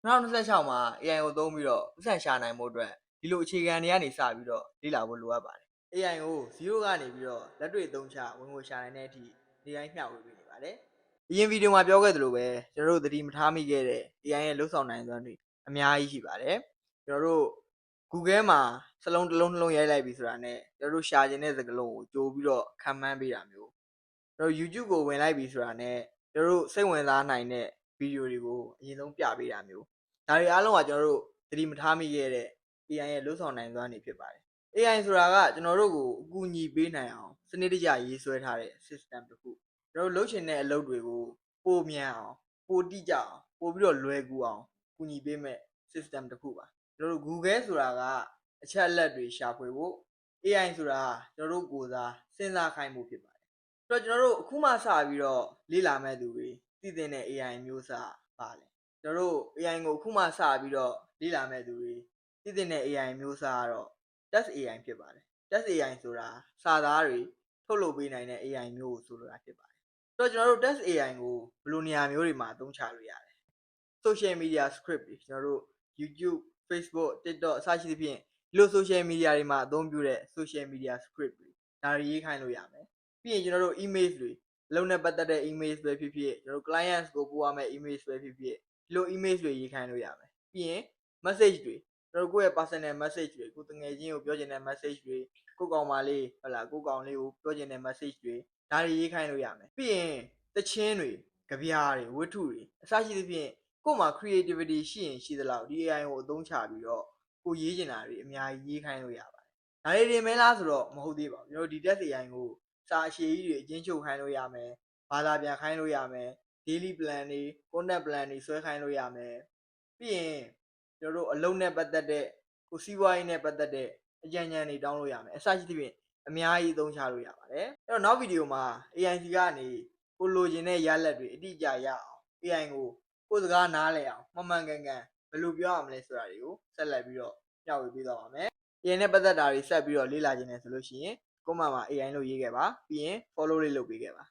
2026မှာ AI ကိုသုံးပြီးတော့ဥစ္စာရှာနိုင်မှုအတွက်ဒီလိုအခြေခံတွေကနေစပြီးတော့လေ့လာဖို့လိုအပ်ပါတယ် AI ကို0ကနေပြီးတော့လက်တွေ့သုံးချဝင်ငွေရှာနိုင်တဲ့အထိဒီတိုင်းမျှဝေပေးနေပါတယ်အရင်ဗီဒီယိုမှာပြောခဲ့သလိုပဲကျွန်တော်တို့သတိမထားမိခဲ့တဲ့ AI ရဲ့လှုပ်ဆောင်နိုင်စွမ်းတွေအများကြီးရှိပါတယ်ကျွန်တော်တို့ Google မှာစလုံးတစ်လုံးနှလုံးရိုက်လိုက်ပြီဆိုတာနဲ့ကျွန်တော်တို့ရှာခြင်းတဲ့စကားလုံးကိုကြိုးပြီးတော့ခံမှန်းပေးတာမျိုးကျွန်တော် YouTube ကိုဝင်လိုက်ပြီဆိုတာနဲ့ကျွန်တော်တို့စိတ်ဝင်စားနိုင်တဲ့ဗီဒီယိုတွေကိုအရင်ဆုံးပြပေးတာမျိုးဒါတွေအားလုံးကကျွန်တော်တို့သတိမထားမိခဲ့တဲ့ AI ရဲ့လှုပ်ဆောင်နိုင်စွမ်းတွေဖြစ်ပါတယ် AI ဆိုတာကကျွန်တော်တို့ကိုအကူအညီပေးနိုင်အောင်စနစ်တကျရေးဆွဲထားတဲ့ system တစ်ခုကျွန်တော်တို့လုပ်ချင်တဲ့အလုပ်တွေကိုပိုမြန်အောင်ပိုတိကျအောင်ပိုပြီးတော့လွယ်ကူအောင်ကူညီပေးမဲ့ system တစ်ခုပါကျွန်တော်တို့ Google ဆိုတာကအချက်အလက်တွေရှာဖွေဖို့ AI ဆိုတာကျွန်တော်တို့ကိုယ်စားစဉ်းစားခိုင်းဖို့ဖြစ်ပါတယ်ဆိုတော့ကျွန်တော်တို့အခုမှစပြီးတော့လေ့လာမဲ့သူတွေသိတဲ့ AI မျိုးစားပါလေကျွန်တော်တို့ AI ကိုအခုမှစပြီးတော့လေ့လာမဲ့သူတွေသိတဲ့ AI မျိုးစားကတော့ Test AI ဖြစ်ပါတယ် Test AI ဆိုတာစာသားတွေထုတ်လုပ်ပေးနိုင်တဲ့ AI မျိုးကိုဆိုလိုတာဖြစ်ပါတယ်ဆိုတော့ကျွန်တော်တို့ Test AI ကိုဘယ်လိုနေရာမျိုးတွေမှာအသုံးချလို့ရလဲ Social Media Script တွေကျွန်တော်တို့ YouTube Facebook TikTok အစရှိသဖြင့်ဒီလို Social Media တွေမှာအသုံးပြုတဲ့ Social Media Script တွေဒါတွေရေးခိုင်းလို့ရမယ်ပြီးရင်ကျွန်တော်တို့ Image တွေအလုပ်နဲ့ပတ်သက်တဲ့ Image ပဲဖြစ်ဖြစ်ကျွန်တော်တို့ Client ကိုပို့ရမယ့် Image ပဲဖြစ်ဖြစ်ဒီလို Image တွေရေးခိုင်းလို့ရမယ်ပြီးရင် Message တွေကျွန်တော်ကိုယ့်ရဲ့ personal message တွေကိုတငယ်ချင်းကိုပြောချင်တဲ့ message တွေကိုယ့်ကောင်မလေးဟုတ်လားကိုယ့်ကောင်လေးကိုပြောချင်တဲ့ message တွေဒါတွေရေးခိုင်းလို့ရမယ်ပြီးရင်တခြင်းတွေကြပြားတွေဝတ္ထုတွေအစရှိသဖြင့်ကိုယ့်မှာ creativity ရှိရင်ရှိသလောက်ဒီ AI ကိုအသုံးချပြီးတော့ကိုရေးချင်တာတွေအများကြီးရေးခိုင်းလို့ရပါတယ်ဒါတွေတင်မဲလားဆိုတော့မဟုတ်သေးပါဘူးကျွန်တော်ဒီ test AI ကိုစာအရှည်ကြီးတွေအချင်းချုပ်ခိုင်းလို့ရမယ်ဘာသာပြန်ခိုင်းလို့ရမယ် daily plan တွေ content plan တွေဆွဲခိုင်းလို့ရမယ်ပြီးရင်ကျွန်တော်တို့အလုပ်နဲ့ပတ်သက်တဲ့ကိုစီးပွားရေးနဲ့ပတ်သက်တဲ့အကြံဉာဏ်တွေတောင်းလို့ရမယ်အစရှိသဖြင့်အများကြီးအသုံးချလို့ရပါတယ်အဲ့တော့နောက်ဗီဒီယိုမှာ AI စီကနေကိုလိုချင်တဲ့ရလဒ်တွေအတိအကျရအောင် AI ကိုကိုယ်စကားနားလည်အောင်မှန်မှန်ကန်ကန်ဘယ်လိုပြောရမလဲဆိုတာတွေကိုဆက်လက်ပြီးတော့မျှဝေပေးသွားပါမယ် AI နဲ့ပတ်သက်တာတွေဆက်ပြီးတော့လေ့လာခြင်းနဲ့ဆိုလို့ရှိရင် comment မှာ AI လို့ရေးခဲ့ပါပြီးရင် follow လေးလုပ်ပေးခဲ့ပါ